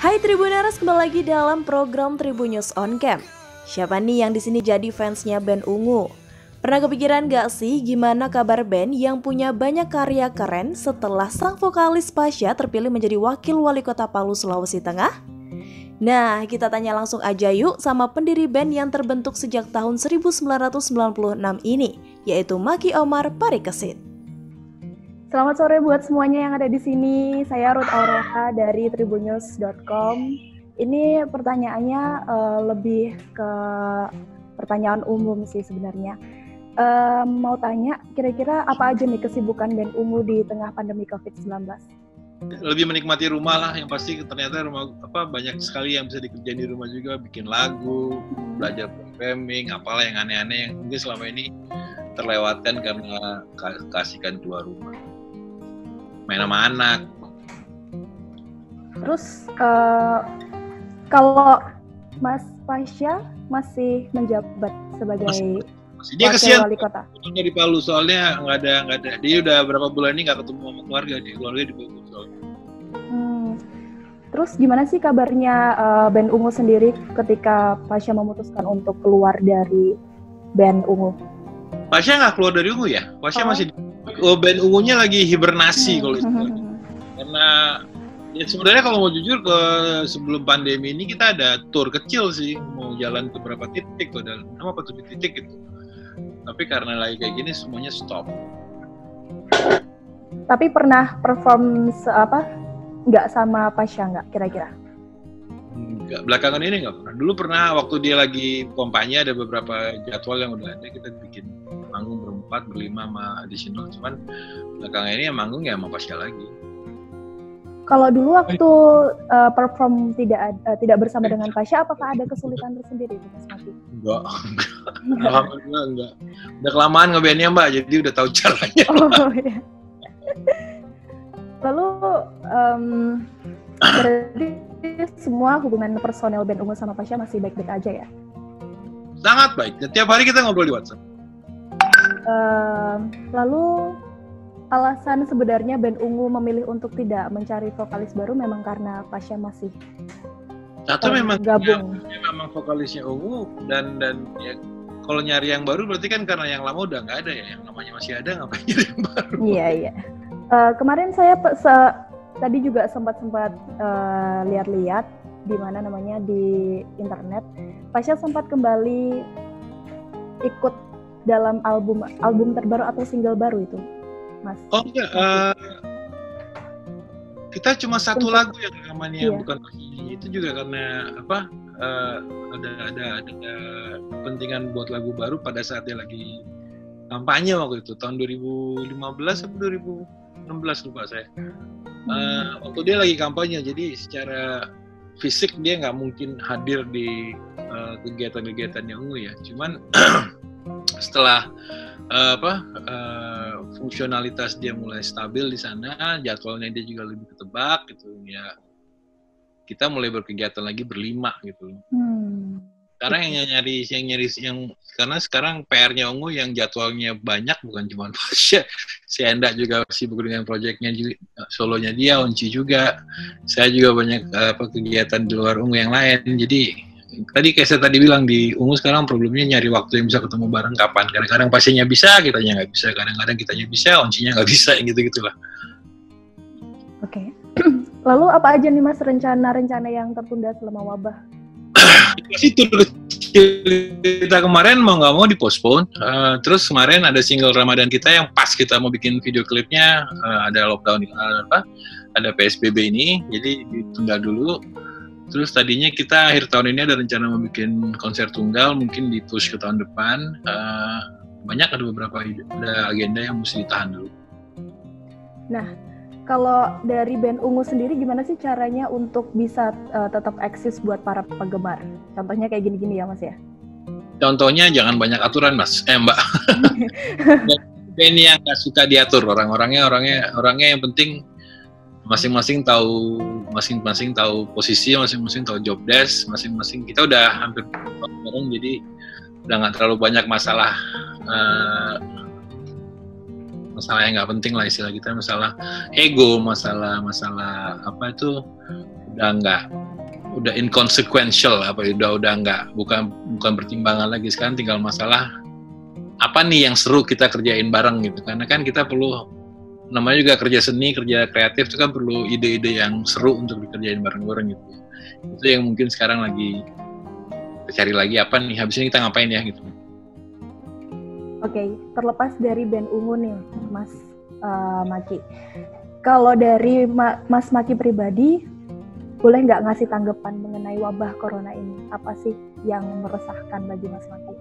Hai Tribuners, kembali lagi dalam program Tribunnews On Cam. Siapa nih yang di sini jadi fansnya band Ungu? Pernah kepikiran gak sih gimana kabar band yang punya banyak karya keren setelah sang vokalis Pasha terpilih menjadi wakil wali kota Palu, Sulawesi Tengah? Nah, kita tanya langsung aja yuk sama pendiri band yang terbentuk sejak tahun 1996 ini, yaitu Maki Omar Parikesit. Selamat sore buat semuanya yang ada di sini. Saya Ruth Aureha dari tribunnews.com. Ini pertanyaannya lebih ke pertanyaan umum sih sebenarnya. Mau tanya, kira-kira apa aja nih kesibukan band Ungu di tengah pandemi COVID-19? Lebih menikmati rumah lah, yang pasti ternyata rumah banyak sekali yang bisa dikerjain di rumah juga, bikin lagu, belajar programming, apalah yang aneh-aneh yang mungkin selama ini terlewatkan karena kasihkan keluar rumah. Main sama anak. Terus kalau Mas Pasha masih menjabat sebagai dia kesian wali kota di Palu, soalnya nggak ada. Dia udah berapa bulan ini nggak ketemu sama keluarga di Bogor soalnya. Terus gimana sih kabarnya band Ungu sendiri ketika Pasha memutuskan untuk keluar dari band Ungu? Pasha nggak keluar dari Ungu ya? Pasha masih band Ungunya lagi hibernasi kalau istilahnya. Karena ya sebenarnya kalau mau jujur sebelum pandemi ini kita ada tour kecil sih, mau jalan ke beberapa titik, ada 6 titik gitu. Tapi karena lagi kayak gini semuanya stop. Tapi pernah perform nggak sama Pasha nggak kira-kira? Enggak, belakangan ini nggak pernah. Dulu pernah waktu dia lagi kampanye, ada beberapa jadwal yang udah ada, kita bikin manggung berempat, berlima sama additional. Cuman belakangan ini yang manggung ya sama Pasha lagi. Kalau dulu waktu perform tidak bersama dengan Pasha, apakah ada kesulitan tersendiri Mas Maki? Enggak. Alhamdulillah enggak. Udah kelamaan ngebandnya Mbak, jadi udah tahu caranya. Oh iya. Lalu berarti semua hubungan personel band Ungu sama Pasha masih baik-baik aja ya? Sangat baik. Tiap hari kita ngobrol di WhatsApp. Lalu alasan sebenarnya band Ungu memilih untuk tidak mencari vokalis baru memang karena Pasha masih memang gabung. Ya, memang vokalisnya Ungu dan ya kalau nyari yang baru berarti kan karena yang lama udah nggak ada ya, yang namanya masih ada ngapain nyari yang baru? Iya. Kemarin saya tadi juga sempat lihat-lihat di mana namanya di internet, Pasha sempat kembali ikut dalam album terbaru atau single baru itu, Mas? Oh enggak, kita cuma satu lagu yang rekamannya bukan ini. Itu juga karena ada kepentingan buat lagu baru pada saat dia lagi kampanye waktu itu tahun 2015 atau 2016 lupa saya. Waktu dia lagi kampanye, jadi secara fisik dia nggak mungkin hadir di kegiatan-kegiatannya Ungu ya. Cuman setelah fungsionalitas dia mulai stabil di sana, jadwalnya dia juga lebih ketebak gitu ya. Kita mulai berkegiatan lagi berlima gitu. Karena karena sekarang PR-nya Ungu yang jadwalnya banyak bukan cuma Pasha. Si Enda juga sibuk dengan proyeknya solonya dia, Onci juga. Saya juga banyak kegiatan di luar Ungu yang lain. Jadi tadi kayak saya tadi bilang, di Ungu sekarang problemnya nyari waktu yang bisa ketemu bareng kapan. Kadang-kadang Pasha-nya bisa, kitanya nggak bisa. Kadang-kadang kitanya bisa, Oncinya nggak bisa, gitu-gitulah. Oke. Lalu apa aja nih Mas rencana-rencana yang tertunda selama wabah? Itu kita kemarin mau nggak mau dipospon. Terus kemarin ada single Ramadan kita yang pas kita mau bikin video klipnya, ada lockdown, ada PSBB ini, jadi ditunda dulu. Terus tadinya kita akhir tahun ini ada rencana mau bikin konser tunggal, mungkin di-push ke tahun depan. Ada beberapa agenda yang mesti ditahan dulu. Nah, kalau dari band Ungu sendiri gimana sih caranya untuk bisa tetap eksis buat para penggemar? Contohnya kayak gini-gini ya Mas ya? Contohnya jangan banyak aturan Mas, Mbak. Band yang nggak suka diatur, orangnya yang penting masing-masing tahu posisi, masing-masing tahu job desk, masing-masing kita udah hampir bareng, jadi udah nggak terlalu banyak masalah yang nggak penting lah, istilah kita masalah ego, masalah apa itu udah udah inconsequential, udah nggak, bukan pertimbangan lagi. Sekarang tinggal masalah apa nih yang seru kita kerjain bareng gitu, karena kan kita perlu, namanya juga kerja seni, kerja kreatif itu kan perlu ide-ide yang seru untuk dikerjain bareng-bareng gitu. Itu yang mungkin sekarang lagi kita cari lagi, apa nih habis ini kita ngapain ya gitu. Oke, terlepas dari band Ungu nih Mas Maki, kalau dari Mas Maki pribadi, boleh nggak ngasih tanggapan mengenai wabah corona ini? Apa sih yang meresahkan bagi Mas Maki?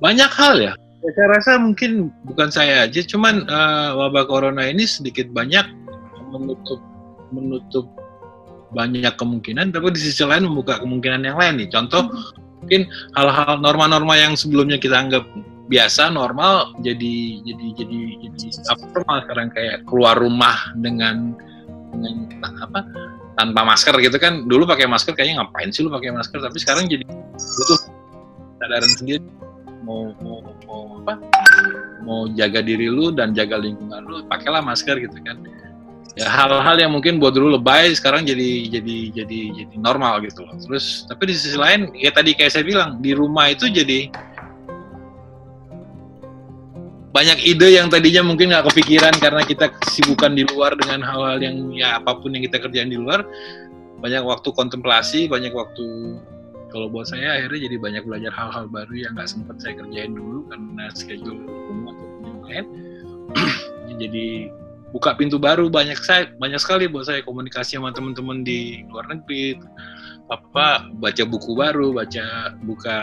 Banyak hal ya. Saya rasa mungkin bukan saya aja, cuman wabah corona ini sedikit banyak menutup banyak kemungkinan, tapi di sisi lain membuka kemungkinan yang lain nih. Contoh, mungkin hal-hal norma-norma yang sebelumnya kita anggap biasa, normal, jadi abnormal sekarang, kayak keluar rumah dengan apa, tanpa masker gitu kan. Dulu pakai masker kayaknya ngapain sih lu pakai masker, tapi sekarang jadi butuh kesadaran sendiri, mau jaga diri lu dan jaga lingkungan lu, pakailah masker gitu kan. Ya hal-hal yang mungkin buat dulu lebay sekarang jadi normal gitu loh. Terus tapi di sisi lain ya tadi kayak saya bilang, di rumah itu jadi banyak ide yang tadinya mungkin nggak kepikiran karena kita kesibukan di luar dengan hal-hal yang ya apapun yang kita kerjain di luar. Banyak waktu kontemplasi, banyak waktu, kalau buat saya akhirnya jadi banyak belajar hal-hal baru yang nggak sempat saya kerjain dulu karena schedule umum atau yang lain. Jadi buka pintu baru, banyak sekali buat saya komunikasi sama teman-teman di luar negeri, baca buku baru, buka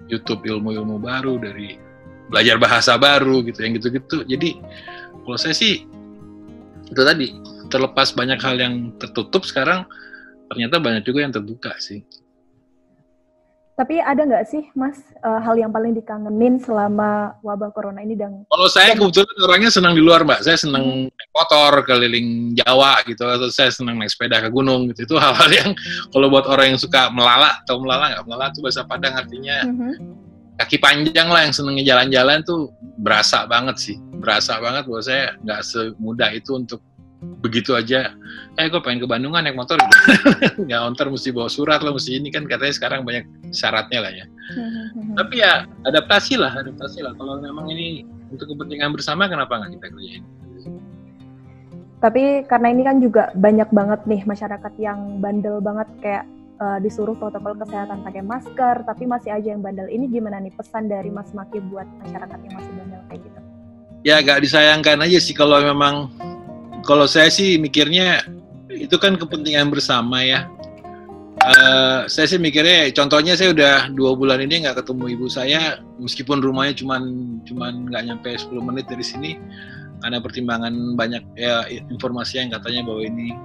YouTube ilmu-ilmu baru, dari belajar bahasa baru gitu, yang gitu-gitu. Jadi kalau saya sih itu tadi, terlepas banyak hal yang tertutup sekarang, ternyata banyak juga yang terbuka sih. Tapi ada nggak sih, Mas, hal yang paling dikangenin selama wabah corona ini? Kalau saya kebetulan orangnya senang di luar, Mbak. Saya senang naik motor keliling Jawa gitu, atau saya senang naik sepeda ke gunung gitu. Itu hal-hal yang kalau buat orang yang suka melala, atau melala itu bahasa Padang artinya kaki panjang lah, yang senangnya jalan-jalan tuh berasa banget sih. Berasa banget buat saya, nggak semudah itu untuk begitu aja, gue pengen ke Bandungan naik motor gitu. Nggak, ntar mesti bawa surat lah, mesti ini kan, katanya sekarang banyak syaratnya lah ya. Tapi ya adaptasi lah. Kalau memang ini untuk kepentingan bersama, kenapa nggak kita kerjain? Tapi karena ini kan juga banyak banget nih masyarakat yang bandel banget, kayak disuruh protokol kesehatan pakai masker, tapi masih aja yang bandel. Ini gimana nih pesan dari Mas Maki buat masyarakat yang masih bandel kayak gitu? Ya agak disayangkan aja sih kalau memang. Kalau saya sih mikirnya itu kan kepentingan bersama ya. Saya sih mikirnya, contohnya saya udah 2 bulan ini nggak ketemu ibu saya, meskipun rumahnya cuman nggak nyampe 10 menit dari sini, karena pertimbangan banyak ya, informasi yang katanya bahwa ini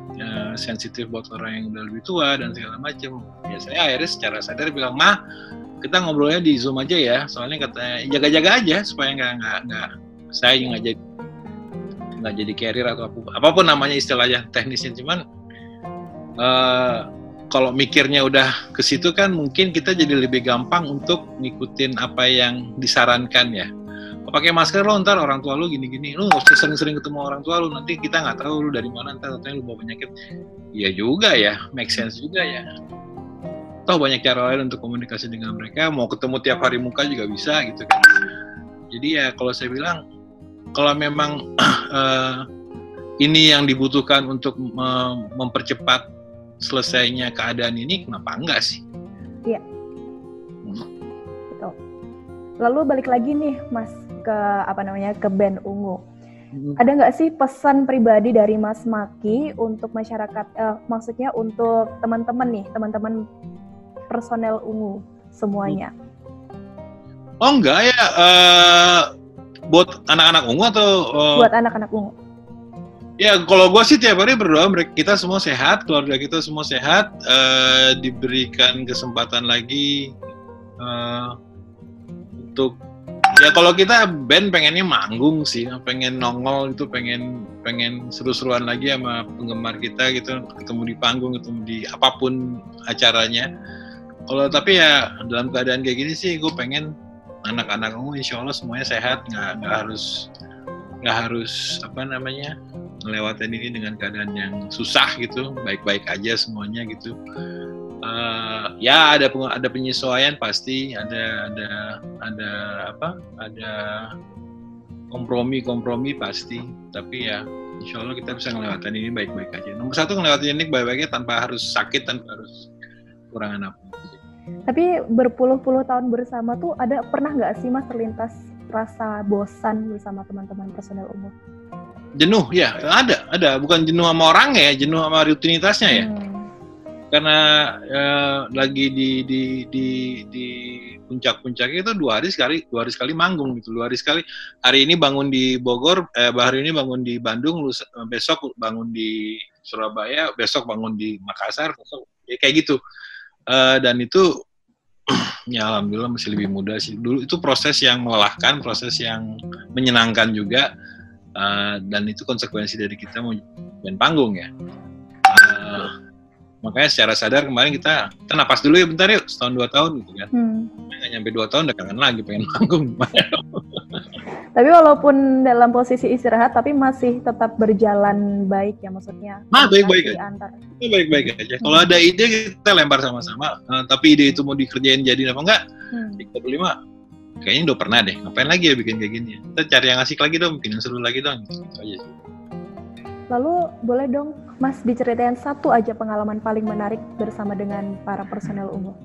sensitif buat orang yang udah lebih tua dan segala macam. Ya saya akhirnya secara sadar bilang, "Ma, kita ngobrolnya di Zoom aja ya, soalnya katanya jaga-jaga aja supaya saya nggak jadi carrier atau apapun namanya istilahnya teknisnya." Cuman kalau mikirnya udah ke situ kan, mungkin kita jadi lebih gampang untuk ngikutin apa yang disarankan ya. Pakai masker lo, ntar orang tua lu gini-gini, lu nggak usah sering-sering ketemu orang tua lu, nanti kita nggak tahu lu dari mana, ntar katanya lu bawa penyakit. Iya juga ya, make sense juga ya. Toh banyak cara lain untuk komunikasi dengan mereka, mau ketemu tiap hari muka juga bisa gitu kan. Jadi ya kalau saya bilang, kalau memang ini yang dibutuhkan untuk mempercepat selesainya keadaan ini, kenapa enggak sih? Iya. Betul. Lalu balik lagi nih, Mas, ke band Ungu. Ada nggak sih pesan pribadi dari Mas Maki untuk masyarakat, maksudnya untuk teman-teman personel Ungu semuanya? Oh enggak ya. Buat anak-anak Ungu atau? Buat anak-anak Ungu. Ya kalau gue sih tiap hari berdoa kita semua sehat, keluarga kita semua sehat, diberikan kesempatan lagi untuk, ya kalau kita band pengennya manggung sih, pengen nongol gitu, pengen seru-seruan lagi sama penggemar kita gitu, ketemu di panggung, ketemu di apapun acaranya. Kalau tapi ya dalam keadaan kayak gini sih, gue pengen anak-anak Ungu insya Allah semuanya sehat, nggak harus ngelewatin ini dengan keadaan yang susah gitu, baik-baik aja semuanya gitu. Ya ada penyesuaian pasti, ada kompromi pasti, tapi ya insya Allah kita bisa ngelewatin ini baik-baik aja. Nomor satu ngelewatin ini baik-baiknya tanpa harus sakit, tanpa harus kurangan apa. Tapi berpuluh-puluh tahun bersama tuh pernah nggak sih Mas terlintas rasa bosan bersama teman-teman personel umum? Jenuh ya, ada. Bukan jenuh sama orang ya, jenuh sama rutinitasnya ya. Karena lagi di puncak-puncaknya itu 2 hari sekali manggung gitu. 2 hari sekali. Hari ini bangun di Bogor, hari ini bangun di Bandung, besok bangun di Surabaya, besok bangun di Makassar, besok ya kayak gitu. Dan itu ya alhamdulillah masih lebih mudah sih. Dulu itu proses yang melelahkan, proses yang menyenangkan juga. Dan itu konsekuensi dari kita mau main panggung ya. Makanya secara sadar kemarin kita napas dulu ya bentar yuk, setahun 2 tahun gitu kan. Nggak nyampe 2 tahun udah kangen lagi pengen manggung. Tapi walaupun dalam posisi istirahat tapi masih tetap berjalan baik ya maksudnya. Baik-baik aja. Baik-baik aja. Kalau ada ide kita lempar sama-sama. Tapi ide itu mau dikerjain jadi apa enggak? 35 kayaknya udah pernah deh, ngapain lagi ya bikin kayak gini ya. Kita cari yang asik lagi dong, bikin yang seru lagi dong, gitu aja sih. Lalu boleh dong Mas diceritain satu aja pengalaman paling menarik bersama dengan para personel umum.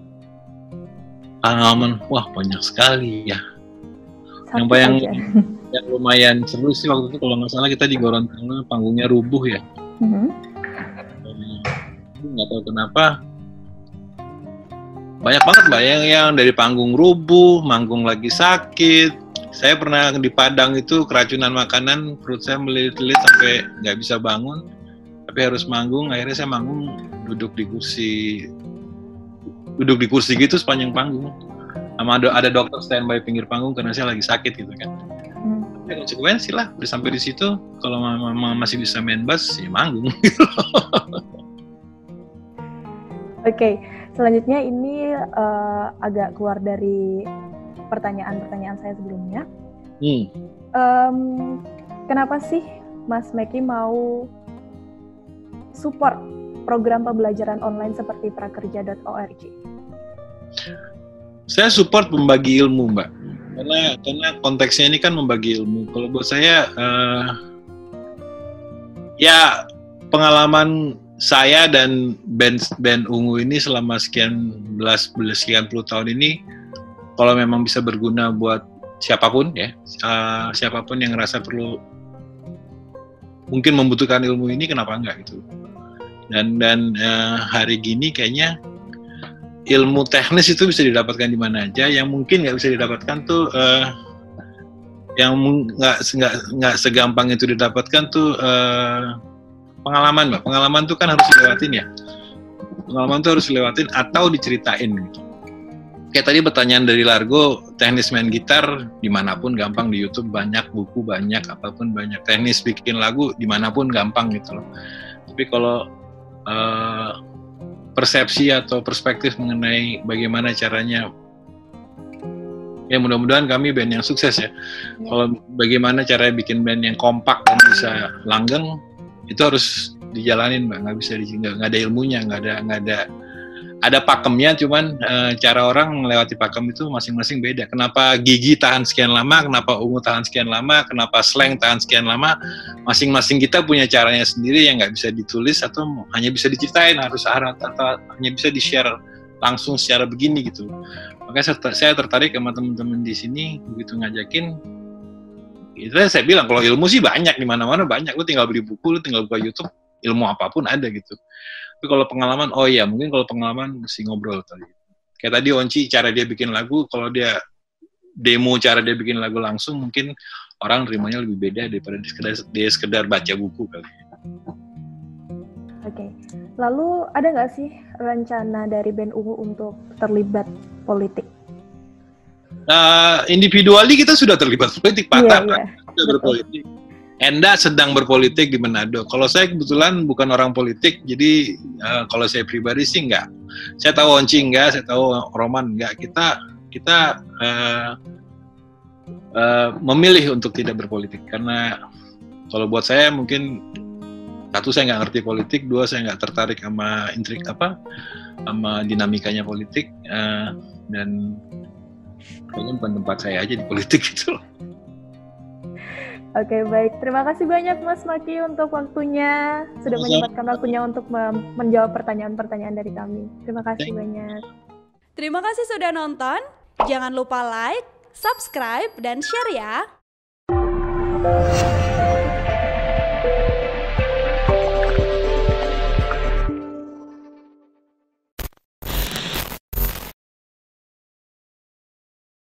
Pengalaman, wah banyak sekali ya. Yang lumayan seru sih waktu itu kalau nggak salah kita di Gorontalo panggungnya rubuh ya. Nggak tahu kenapa. Banyak banget Mbak yang dari panggung rubuh, manggung lagi sakit. Saya pernah di Padang itu keracunan makanan, perut saya melilit-lilit sampai nggak bisa bangun. Tapi harus manggung, akhirnya saya manggung duduk di kursi gitu sepanjang panggung. Sama ada dokter standby pinggir panggung karena saya lagi sakit gitu kan. Ya konsekuensi lah, udah sampai di situ kalau mama masih bisa main bass, ya manggung gitu. Oke. Selanjutnya ini agak keluar dari pertanyaan-pertanyaan saya sebelumnya. Kenapa sih Mas Meki mau support program pembelajaran online seperti prakerja.org? Saya support membagi ilmu, Mbak. Karena konteksnya ini kan membagi ilmu. Kalau buat saya, ya pengalaman saya dan band Ungu ini selama sekian puluh tahun ini, kalau memang bisa berguna buat siapapun ya, siapapun yang ngerasa perlu mungkin membutuhkan ilmu ini, kenapa enggak gitu. Dan hari gini kayaknya ilmu teknis itu bisa didapatkan di mana aja. Yang mungkin nggak bisa didapatkan tuh, yang nggak segampang itu didapatkan tuh. Pengalaman, Mbak. Pengalaman itu kan harus dilewatin ya. Pengalaman itu harus dilewatin atau diceritain gitu. Kayak tadi pertanyaan dari Largo, teknis main gitar dimanapun gampang, di YouTube banyak, buku banyak, apapun banyak. Teknis bikin lagu dimanapun gampang gitu loh. Tapi kalau persepsi atau perspektif mengenai bagaimana caranya, ya mudah-mudahan kami band yang sukses ya. Kalau bagaimana caranya bikin band yang kompak dan bisa langgeng, itu harus dijalanin, Mbak. Nggak ada ilmunya, nggak ada pakemnya, cuman cara orang melewati pakem itu masing-masing beda. Kenapa Gigi tahan sekian lama, kenapa Ungu tahan sekian lama, kenapa Slang tahan sekian lama, masing-masing kita punya caranya sendiri yang nggak bisa ditulis atau hanya bisa diceritain, atau hanya bisa di-share langsung secara begini gitu. Makanya saya tertarik sama teman-teman di sini, begitu ngajakin. Itu saya bilang, kalau ilmu sih banyak, di mana-mana banyak. Lu tinggal beli buku, lu tinggal buka YouTube, ilmu apapun ada gitu. Tapi kalau pengalaman, mungkin kalau pengalaman mesti ngobrol tadi. Kayak tadi Onci, cara dia bikin lagu, kalau dia demo cara dia bikin lagu langsung, mungkin orang terimanya lebih beda daripada dia sekedar baca buku kali. Oke. Lalu ada nggak sih rencana dari band Ungu untuk terlibat politik? Individually kita sudah terlibat politik, Patah sudah berpolitik. Enda sedang berpolitik di Manado. Kalau saya kebetulan bukan orang politik, jadi kalau saya pribadi sih enggak. Saya tahu Onci enggak, saya tahu Roman enggak. Kita memilih untuk tidak berpolitik karena kalau buat saya mungkin Satu, saya nggak ngerti politik. Dua, saya nggak tertarik sama intrik sama dinamikanya politik. Dan kayaknya bukan tempat saya aja di politik gitu. Oke, baik. Terima kasih banyak Mas Maki untuk waktunya. Sudah menyempatkan waktunya untuk menjawab pertanyaan-pertanyaan dari kami. Terima kasih banyak. Terima kasih sudah nonton. Jangan lupa like, subscribe, dan share ya.